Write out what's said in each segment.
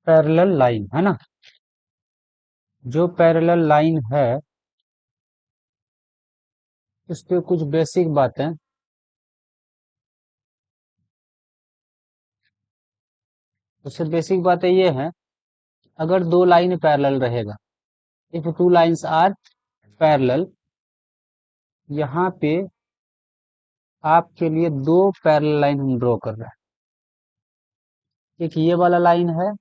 Parallel line है ना, जो पैरेलल लाइन है उस पे कुछ बेसिक बातें। उससे बेसिक बातें ये हैं, अगर दो लाइन पैरेलल रहेगा, if two lines are parallel, यहाँ पे आपके लिए दो पैरेलल लाइन हम ड्रॉ कर रहे हैं। एक ये वाला लाइन है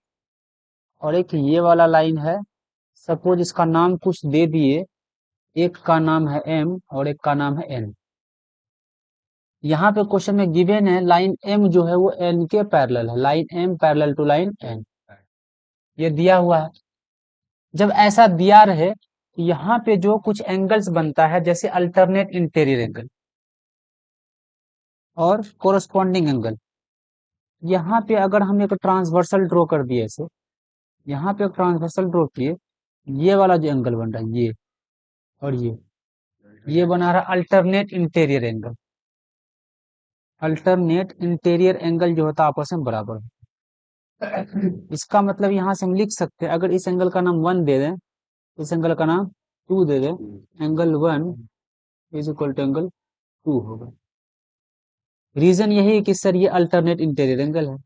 और एक ये वाला लाइन है। सपोज इसका नाम कुछ दे दिए, एक का नाम है एम और एक का नाम है एन। यहाँ पे क्वेश्चन में गिवन है लाइन एम जो है वो एन के पैरेलल है, line M parallel to line N, ये दिया हुआ है। जब ऐसा दिया रहे तो यहाँ पे जो कुछ एंगल्स बनता है, जैसे अल्टरनेट इंटीरियर एंगल और कोरस्पॉन्डिंग एंगल, यहाँ पे अगर हम एक ट्रांसवर्सल ड्रॉ कर दिए ऐसे, यहाँ पे एक ट्रांसवर्सल ड्रॉ किए, ये वाला जो एंगल बन रहा है ये और ये बना रहा alternate interior angle. Alternate interior angle जो होता है आपस में बराबर होता है। इसका मतलब यहाँ से हम लिख सकते हैं, अगर इस एंगल का नाम 1 दे दें, इस एंगल का नाम 2 दे दें, angle 1 is equal to angle 2 होगा। रीजन यही है कि सर ये अल्टरनेट इंटीरियर एंगल है।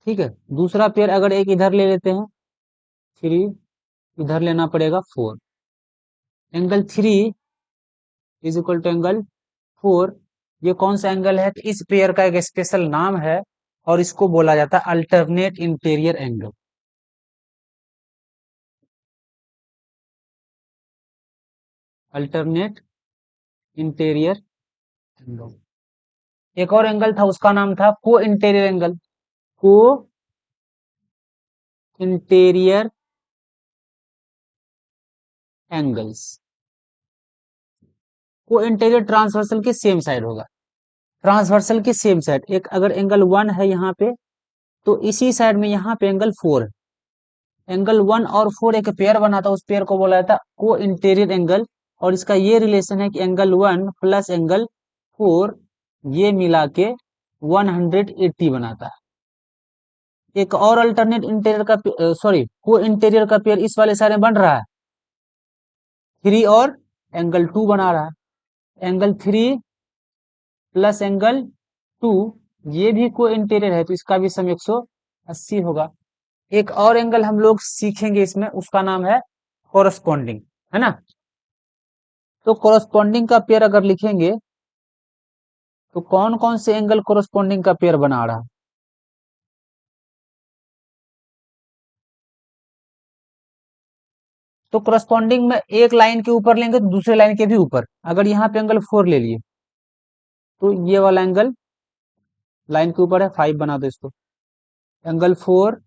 ठीक है, दूसरा पेयर अगर एक इधर ले लेते हैं 3, इधर लेना पड़ेगा 4, angle 3 is equal to angle 4। ये कौन सा एंगल है? तो इस पेयर का एक स्पेशल नाम है और इसको बोला जाता है alternate interior angle. Alternate interior angle. एक और एंगल था, उसका नाम था को इंटीरियर एंगल। को इंटीरियर एंगल्स। को इंटीरियर ट्रांसवर्सल के सेम साइड होगा, ट्रांसवर्सल के सेम साइड। एक अगर एंगल 1 है यहाँ पे, तो इसी साइड में यहाँ पे एंगल 4 है। एंगल 1 और 4 एक पेयर बना था, उस पेयर को बोला जाता को इंटीरियर एंगल। और इसका ये रिलेशन है कि एंगल 1 प्लस एंगल 4 ये मिला के 180 बनाता है। एक और अल्टरनेट इंटीरियर का सॉरी को इंटीरियर का पेयर इस वाले साइड में बन रहा है, 3 और एंगल 2 बना रहा है। एंगल 3 प्लस एंगल 2 ये भी को इंटीरियर है, तो इसका भी सम 180 होगा। एक और एंगल हम लोग सीखेंगे इसमें, उसका नाम है कोरस्पॉन्डिंग, है ना। तो कोरस्पॉन्डिंग का पेयर अगर लिखेंगे तो कौन कौन से एंगल कोरस्पॉन्डिंग का पेयर बना रहा है? तो कोरस्पॉन्डिंग में एक लाइन के ऊपर लेंगे तो दूसरे लाइन के भी ऊपर। अगर यहाँ पे एंगल 4 ले लिए तो ये वाला एंगल लाइन के ऊपर है, 5 बना दो इसको। Angle 4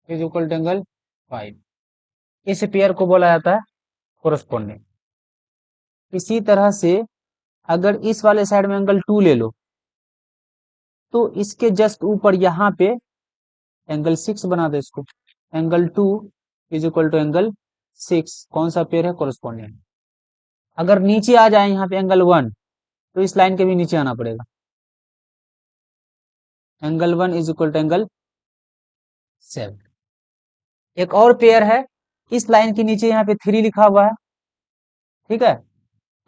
is equal to angle 5। इस पेयर को बोला जाता है कोरस्पॉन्डिंग। इसी तरह से अगर इस वाले साइड में एंगल 2 ले लो तो इसके जस्ट ऊपर यहाँ पे एंगल 6 बना दो इसको। Angle 2 is equal to angle 6। कौन सा पेयर है? कोरस्पॉन्डिंग। अगर नीचे आ जाए यहाँ पे एंगल 1 तो इस लाइन के भी नीचे आना पड़ेगा। Angle 1 is equal to angle 7। एक और पेयर है, इस लाइन के नीचे यहाँ पे 3 लिखा हुआ है, ठीक है,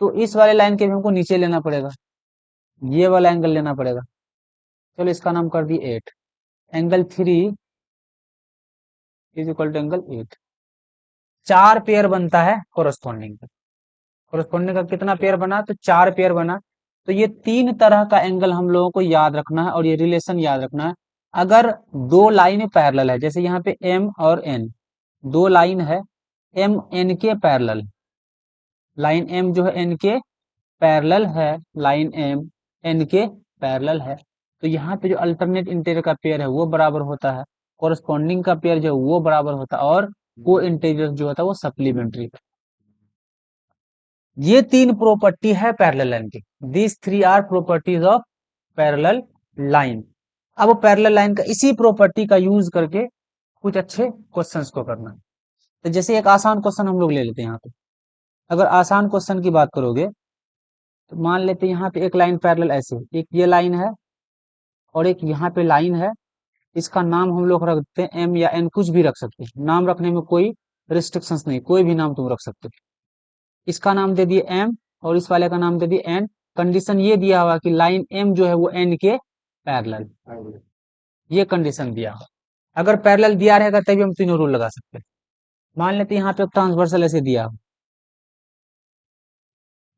तो इस वाले लाइन के भी हमको नीचे लेना पड़ेगा, ये वाला एंगल लेना पड़ेगा। चलो इसका नाम कर दिए 8। Angle 3 is equal to angle 8। 4 pair बनता है कोरस्पॉन्डिंग का। कोरस्पॉन्डिंग का कितना पेयर बना? तो 4 पेयर बना। तो ये 3 तरह का एंगल हम लोगों को याद रखना है और ये रिलेशन याद रखना है। अगर दो लाइन पैरेलल है, जैसे यहाँ पे एम और एन, दो लाइन है, एम एन के पैरेलल, लाइन एम जो है एन के पैरेलल है, लाइन एम एन के पैरेलल है, तो यहाँ पे जो अल्टरनेट इंटीरियर का पेयर है वो बराबर होता है, कोरस्पॉन्डिंग का पेयर जो है वो बराबर होता है, और को इंटीरियर जो होता है वो सप्लीमेंट्री। ये 3 प्रॉपर्टी है पैरेलल लाइन की। This 3 are properties of parallel line. अब पैरेलल लाइन का इसी प्रॉपर्टी का यूज करके कुछ अच्छे क्वेश्चंस को करना है। तो जैसे एक आसान क्वेश्चन हम लोग ले लेते हैं यहाँ पे। अगर आसान क्वेश्चन की बात करोगे तो मान लेते हैं यहाँ पे एक लाइन पैरेलल ऐसे, एक ये लाइन है और एक यहाँ पे लाइन है। इसका नाम हम लोग रख देते हैं एम या एन, कुछ भी रख सकते हैं, नाम रखने में कोई रिस्ट्रिक्शंस नहीं, कोई भी नाम तुम रख सकते हो। इसका नाम दे दिए एम और इस वाले का नाम दे दिए एन। कंडीशन ये दिया हुआ कि लाइन एम जो है वो एन के पैरेलल, ये कंडीशन दिया हुआ। अगर पैरेलल दिया रहेगा तभी हम तीनों रूल लगा सकते हैं। मान लेते हैं यहाँ पे ट्रांसवर्सल ऐसे दिया हो,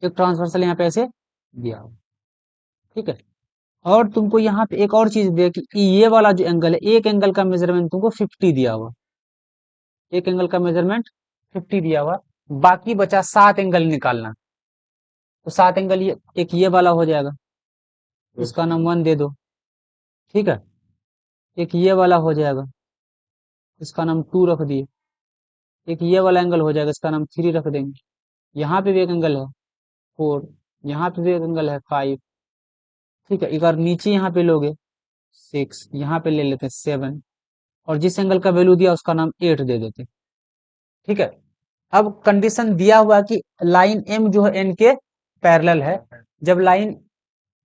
एक ट्रांसवर्सल यहाँ पे ऐसे दिया हो, ठीक है। और तुमको यहाँ पे एक और चीज दिया कि ये वाला जो एंगल है, एक एंगल का मेजरमेंट तुमको 50 दिया हुआ, एक एंगल का मेजरमेंट 50 दिया हुआ, बाकी बचा 7 एंगल निकालना। तो 7 एंगल एक ये वाला हो जाएगा, इसका नाम 1 दे दो, ठीक है। एक ये वाला हो जाएगा, इसका नाम 2 रख दिए। एक ये वाला एंगल हो जाएगा, इसका नाम 3 रख देंगे। यहाँ पे भी एक एंगल है 4, यहाँ पे भी एक एंगल है 5, ठीक है। अगर नीचे यहाँ पे लोगे 6, यहाँ पे ले लेते हैं 7, और जिस एंगल का वैल्यू दिया उसका नाम 8 दे देते हैं, ठीक है। अब कंडीशन दिया हुआ कि लाइन एम जो है एन के पैरेलल है। जब लाइन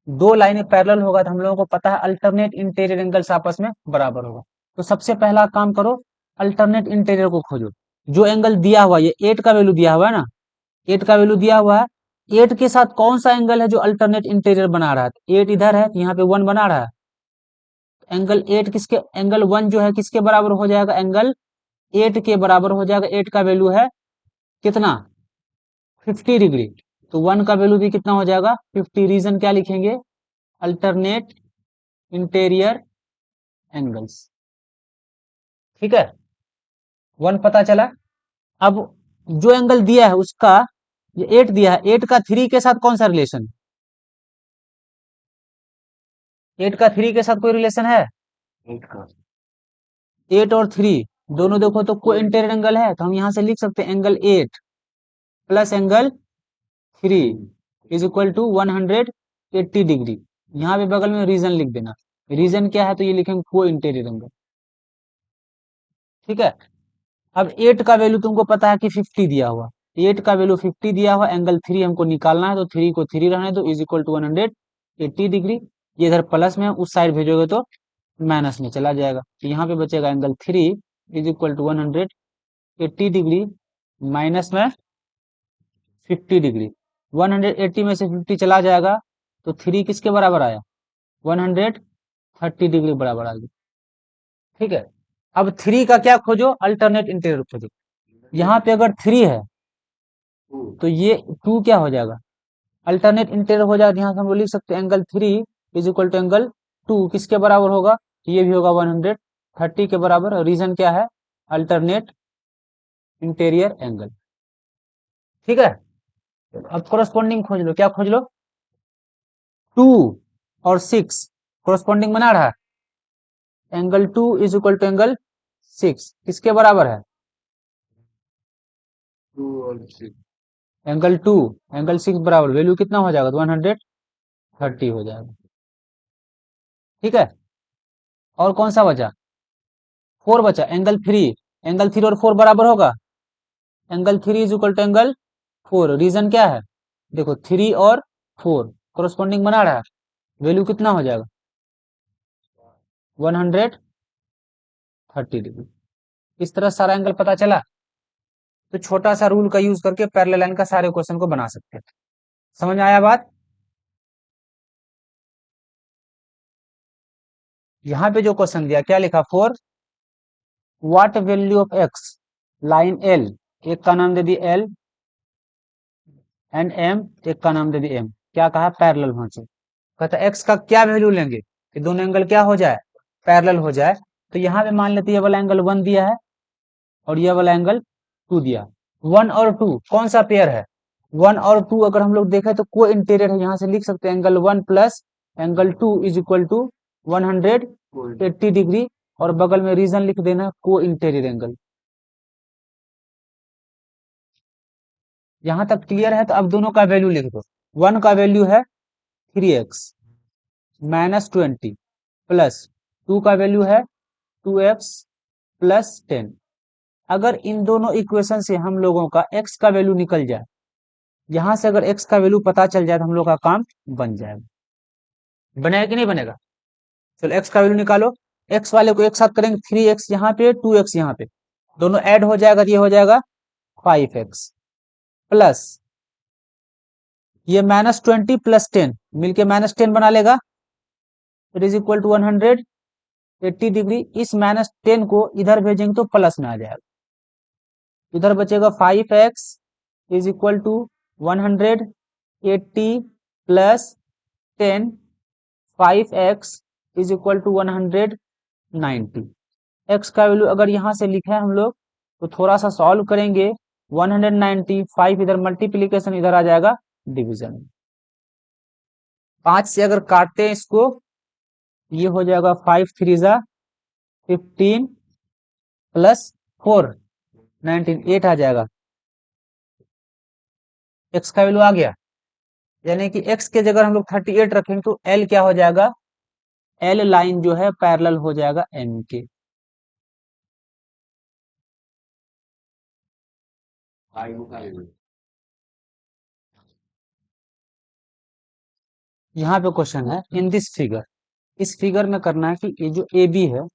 दो लाइनें पैरेलल होगा तो हम लोगों को पता है अल्टरनेट इंटीरियर एंगल्स आपस में बराबर होगा। तो सबसे पहला काम करो, अल्टरनेट इंटीरियर को खोजो। जो एंगल दिया हुआ, ये 8 का वैल्यू दिया हुआ है ना, 8 का वैल्यू दिया हुआ है, 8 के साथ कौन सा एंगल है जो अल्टरनेट इंटीरियर बना रहा है। 8 इधर है, यहाँ पे 1 बना रहा है। एंगल 8 किसके, एंगल 1 जो है किसके बराबर हो जाएगा, एंगल 8 के बराबर हो जाएगा। 8 का वैल्यू है कितना, 50 डिग्री। तो 1 का वैल्यू भी कितना हो जाएगा, 50। रीजन क्या लिखेंगे, अल्टरनेट इंटीरियर एंगल्स, ठीक है। 1 पता चला। अब जो एंगल दिया है उसका, ये 8 दिया है, 8 का 3 के साथ कौन सा रिलेशन, 8 का 3 के साथ कोई रिलेशन है, 8 और 3 दोनों देखो तो कोई इंटीरियर एंगल है, तो हम यहां से लिख सकते हैं angle 8 plus angle 3 is equal to 180 degree. यहाँ पे बगल में रीजन लिख देना, रीजन क्या है तो ये लिखेंगे को इंटीरियर एंगल, ठीक है। अब 8 का वैल्यू तुमको पता है कि 50 दिया हुआ, 8 का वैल्यू 50 दिया हुआ, एंगल 3 हमको निकालना है, तो 3 को 3 रहने दो, इज इक्वल टू 180 डिग्री। ये इधर प्लस में, उस साइड भेजोगे तो माइनस में चला जाएगा, तो यहाँ पे बचेगा angle 3 is equal to 180 degree minus में 50 डिग्री। 180 में से 50 चला जाएगा तो 3 किसके बराबर आया, 130 डिग्री बराबर आ गया, ठीक है। अब 3 का क्या खोजो, अल्टरनेट इंटीरियर खोजो। यहाँ पे अगर 3 है तो ये 2 क्या हो जाएगा, अल्टरनेट इंटीरियर हो जाएगा। यहाँ से हम लोग लिख सकते हैं angle 3 is equal to angle 2 किसके बराबर होगा, ये भी होगा 130 के बराबर। रीजन क्या है, अल्टरनेट इंटीरियर एंगल, ठीक है। अब कोरस्पॉन्डिंग खोज लो, क्या खोज लो, 2 और 6 कोरस्पॉन्डिंग बना रहा है। Angle 2 is equal to angle 6 किसके बराबर है, 2 और 6, एंगल 2 एंगल 6 बराबर, वैल्यू कितना हो जाएगा, 130 हो जाएगा, ठीक है। और कौन सा बचा, 4 बचा, एंगल 3, एंगल 3 और 4 बराबर होगा, angle 3 is equal to angle 4। Reason क्या है, देखो 3 और 4 कोरस्पॉन्डिंग बना रहा है, वैल्यू कितना हो जाएगा, 130 डिग्री। इस तरह सारा एंगल पता चला। तो छोटा सा रूल का यूज करके पैरेलल लाइन का सारे क्वेश्चन को बना सकते हैं। समझ में आया बात। यहाँ पे जो क्वेश्चन दिया क्या लिखा, for what value of x line L, एक का नाम दे दी एल एंड एम, एक का नाम दे दी एम, क्या कहा, पैरेलल होना चाहिए। कहता एक्स का क्या वैल्यू लेंगे कि दोनों एंगल क्या हो जाए, पैरेलल हो जाए। तो यहाँ पे मान लेते ये वाला एंगल 1 दिया है और ये वाला एंगल 2 दिया। 1 और 2 कौन सा पेयर है, 1 और 2 अगर हम लोग देखें तो को इंटीरियर है। यहाँ से लिख सकते हैं angle 1 plus angle 2 is equal to 180 degree, और बगल में रीजन लिख देना को इंटीरियर एंगल। यहां तक क्लियर है। तो अब दोनों का वैल्यू लिख दो। 1 का वैल्यू है 3x माइनस 20 प्लस 2 का वैल्यू है 2x प्लस 10। अगर इन दोनों इक्वेशन से हम लोगों का x का वैल्यू निकल जाए यहां से अगर x का वैल्यू पता चल जाए तो हम लोग का काम बन जाएगा। बनेगा कि नहीं बनेगा? चलो x का वैल्यू निकालो। x वाले को एक साथ करेंगे, 3x यहाँ पे 2x यहाँ पे, दोनों ऐड हो जाएगा तो ये हो जाएगा 5x प्लस ये -20 प्लस 10 मिलके -10 बना लेगा। It is equal to 180 degree. इस -10 को इधर भेजेंगे तो प्लस में आ जाएगा, इधर बचेगा 5x is equal to 180 plus 10, 5x is equal to 190। x का वैल्यू अगर यहां से लिखे हैं हम लोग तो थोड़ा सा सॉल्व करेंगे। 195 इधर मल्टीप्लीकेशन, इधर आ जाएगा डिवीजन। 5 से अगर काटते हैं इसको, ये हो जाएगा 5 3 जा 15 प्लस 4 19, 8 आ जाएगा। x का वैल्यू आ गया, यानी कि x के जगह हम लोग 38 रखेंगे तो l क्या हो जाएगा? l लाइन जो है पैरेलल हो जाएगा m के। यहाँ पे क्वेश्चन है इन दिस फिगर, इस फिगर में करना है कि ये जो ए बी है,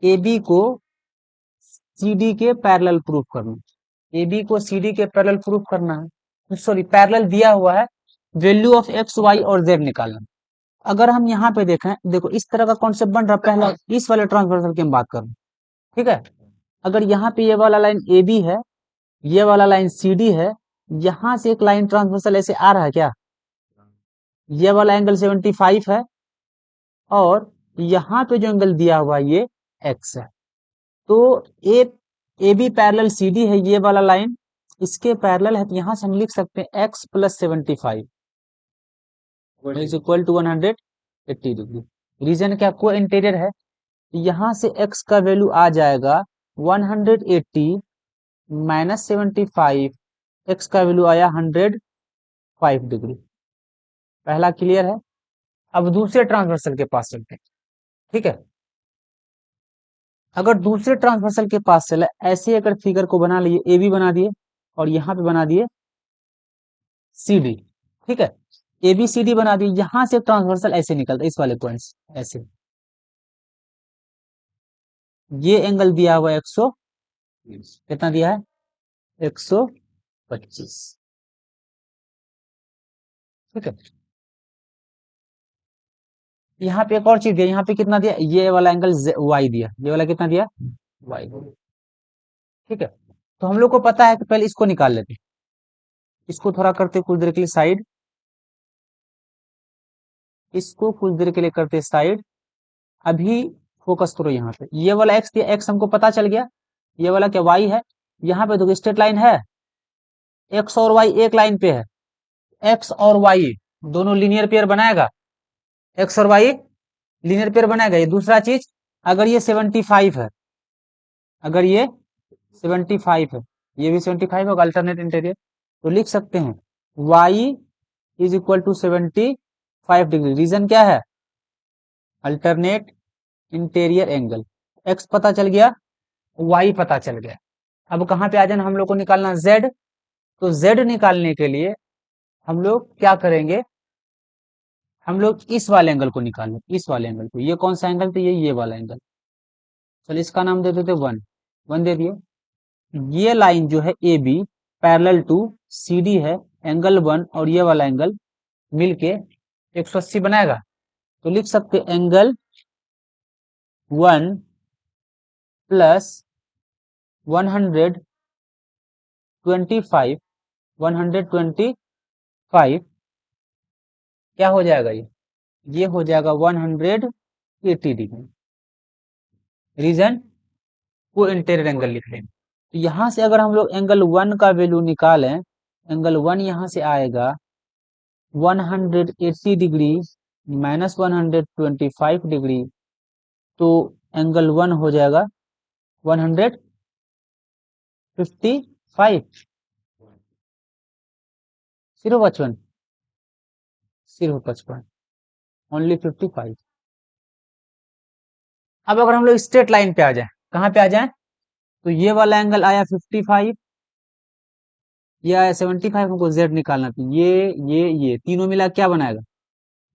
ए बी को सी डी के पैरेलल प्रूफ करना है। ए बी को सी डी के पैरेलल प्रूफ करना है, सॉरी पैरेलल दिया हुआ है, वैल्यू ऑफ एक्स वाई और जेड निकालना। अगर हम यहाँ पे देखें, देखो इस तरह का कॉन्सेप्ट बन रहा है। पहला इस वाले ट्रांसवर्सल की हम बात कर रहे हैं, ठीक है। अगर यहाँ पे ये वाला लाइन ए बी है, ये वाला लाइन सी डी है, यहां से एक लाइन ट्रांसवर्सल ऐसे आ रहा है क्या? ये वाला एंगल 75 है और यहाँ पे जो एंगल दिया हुआ है ये x है। तो A A B parallel C D है, ये वाला लाइन इसके पैरेलल है, तो यहां से हम लिख सकते हैं x plus 75 is equal to 180 degree. Reason क्या? को इंटीरियर है, यहां से x का वैल्यू आ जाएगा 180 माइनस 75, x का वैल्यू आया 105 डिग्री। पहला क्लियर है। अब दूसरे ट्रांसवर्सल के पास चलते हैं, ठीक है। अगर दूसरे ट्रांसवर्सल के पास चला, ऐसे अगर फिगर को बना लिए, ए बी बना दिए और यहाँ पे बना दिए सी डी, ठीक है। ए बी सी डी बना दिए, यहां से ट्रांसवर्सल ऐसे निकलता है, इस वाले पॉइंट्स ऐसे। ये एंगल दिया हुआ है 100, कितना दिया है? 125, ठीक है। यहाँ पे एक और चीज दिया, यहाँ पे कितना दिया? ये वाला एंगल वाई दिया, ये वाला कितना दिया? वाई, ठीक है। तो हम लोग को पता है कि पहले इसको निकाल लेते हैं, इसको थोड़ा करते कुछ देर के लिए साइड, इसको कुछ देर के लिए करते साइड। अभी फोकस करो यहाँ पे, ये वाला एक्स दिया, एक्स हमको पता चल गया, ये वाला क्या वाई है। यहाँ पे देखो स्ट्रेट लाइन है, एक्स और वाई एक लाइन पे है, एक्स और वाई दोनों लीनियर पेयर बनाएगा, एक्स और वाई लीनियर पेयर बनाएगा। ये दूसरा चीज, अगर ये 75 है, अगर ये 75 है, ये भी 75 होगा अल्टरनेट इंटीरियर, तो लिख सकते हैं y is equal to 75 degree. Reason क्या है? Alternate interior angle. x पता चल गया, y पता चल गया। अब कहाँ पे आ जाना, हम लोग को निकालना z। तो z निकालने के लिए हम लोग क्या करेंगे? हम लोग इस वाले एंगल को निकालें, इस वाले एंगल को। ये कौन सा एंगल? तो ये वाला एंगल। चलो इसका नाम दे देते 1, 1 दे दिए। ये लाइन जो है A B parallel to C D है, एंगल 1 और ये वाला एंगल मिलके 180 बनाएगा। तो लिख सकते एंगल 1 प्लस 125, 125 क्या हो जाएगा? ये हो जाएगा 180 डिग्री। रीजन? को इंटीरियर एंगल लिख लें। तो यहां से अगर हम लोग एंगल 1 का वैल्यू निकालें, एंगल 1 यहां से आएगा 180 डिग्री माइनस 125 डिग्री, तो एंगल 1 हो जाएगा 155, सिर्फ 55, सिर्फ 55, ओनली 55। अब अगर हम लोग स्ट्रेट लाइन पे आ जाए, कहां पे आ जाए? तो ये वाला एंगल आया 55, या 75 हमको जेड निकालना, तो ये तीनों मिला क्या बनाएगा,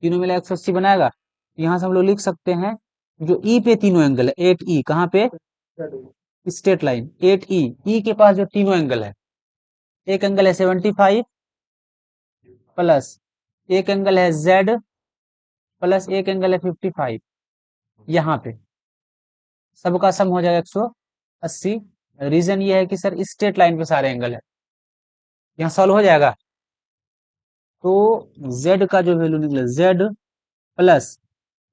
तीनों मिला 180 बनाएगा। यहाँ से हम लोग लिख सकते हैं जो ई पे तीनों एंगल है, 8 ई कहाँ पे, स्ट्रेट लाइन 8 ई, ई के पास जो तीनों एंगल है, एक एंगल है 75 प्लस एक एंगल है जेड प्लस एक एंगल है 55, यहाँ पे सबका सम हो जाएगा 180। रीजन ये है कि सर स्ट्रेट लाइन पे सारे एंगल है, यहाँ सॉल्व हो जाएगा। तो z का जो वैल्यू निकले, z plus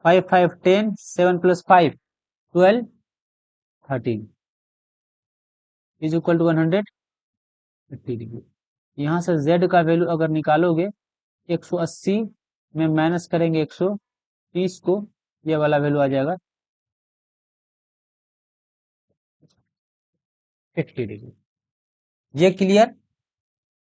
5 5 10, 7 + 5 12 13 is equal to 180 degree. यहाँ से z का वैल्यू अगर निकालोगे 180 में माइनस करेंगे 130 को, ये वाला वैल्यू आ जाएगा 50 डिग्री। ये क्लियर।